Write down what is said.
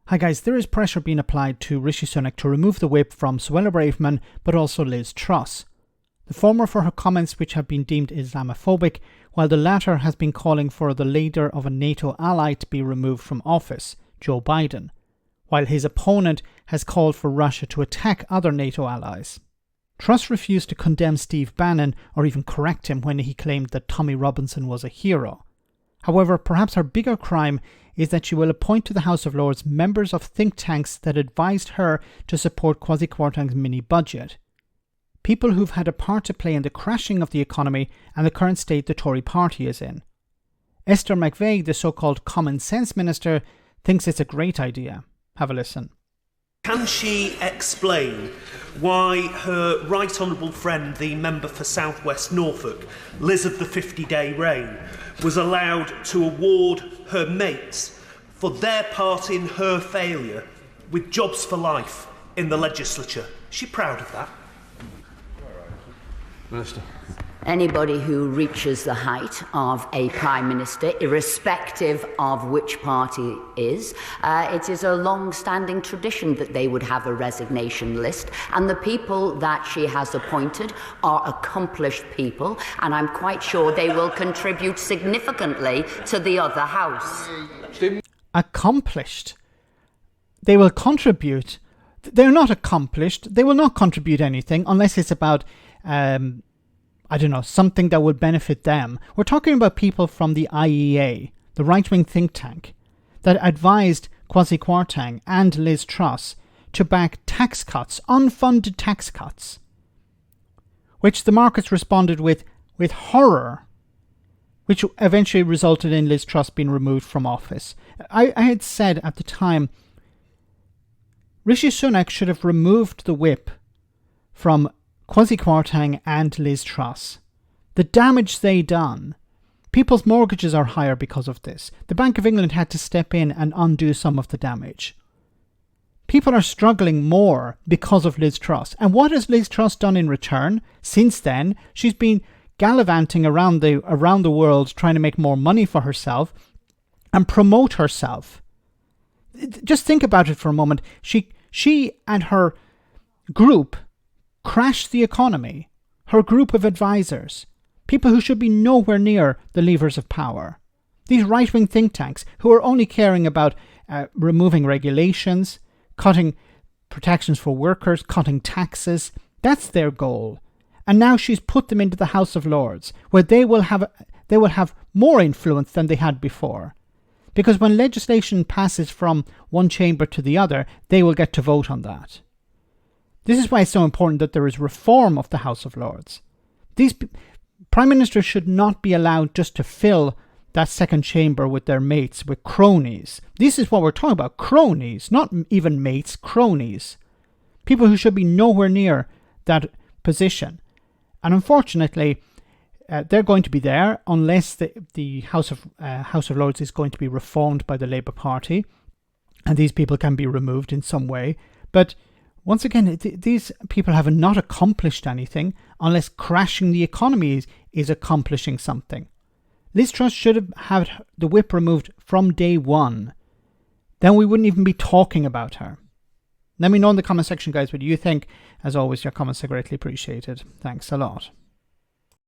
Hi guys, there is pressure being applied to Rishi Sunak to remove the whip from Suella Braverman, but also Liz Truss. The former for her comments which have been deemed Islamophobic, while the latter has been calling for the leader of a NATO ally to be removed from office, Joe Biden, while his opponent has called for Russia to attack other NATO allies. Truss refused to condemn Steve Bannon or even correct him when he claimed that Tommy Robinson was a hero. However, perhaps her bigger crime is that she will appoint to the House of Lords members of think tanks that advised her to support Kwasi Kwarteng's mini-budget. People who've had a part to play in the crashing of the economy and the current state the Tory party is in. Esther McVey, the so-called common sense minister, thinks it's a great idea. Have a listen. Can she explain why her right honourable friend, the member for South West Norfolk, Liz of the 50-day reign, was allowed to award her mates for their part in her failure with jobs for life in the legislature? Is she proud of that? Minister. Anybody who reaches the height of a Prime Minister, irrespective of which party it is a long-standing tradition that they would have a resignation list, and the people that she has appointed are accomplished people, and I'm quite sure they will contribute significantly to the other house. Accomplished? They will contribute. They're not accomplished. They will not contribute anything unless it's about something that would benefit them. We're talking about people from the IEA, the right-wing think tank, that advised Kwasi Kwarteng and Liz Truss to back tax cuts, unfunded tax cuts, which the markets responded with horror, which eventually resulted in Liz Truss being removed from office. I had said at the time, Rishi Sunak should have removed the whip from Kwasi Kwarteng and Liz Truss. The damage they done. People's mortgages are higher because of this. The Bank of England had to step in and undo some of the damage. People are struggling more because of Liz Truss. And what has Liz Truss done in return? Since then, she's been gallivanting around the world trying to make more money for herself and promote herself. Just think about it for a moment. She and her group crashed the economy. Her group of advisors, people who should be nowhere near the levers of power. These right-wing think tanks who are only caring about removing regulations, cutting protections for workers, cutting taxes. That's their goal. And now she's put them into the House of Lords, where they will have more influence than they had before. Because when legislation passes from one chamber to the other, they will get to vote on that. This is why it's so important that there is reform of the House of Lords. These Prime Ministers should not be allowed just to fill that second chamber with their mates, with cronies. This is what we're talking about, cronies, not even mates, cronies. People who should be nowhere near that position. And unfortunately, they're going to be there unless the House of Lords is going to be reformed by the Labour Party, and these people can be removed in some way. But once again, these people have not accomplished anything unless crashing the economy is accomplishing something. Liz Truss should have had the whip removed from day one. Then we wouldn't even be talking about her. Let me know in the comment section, guys, what you think. As always, your comments are greatly appreciated. Thanks a lot.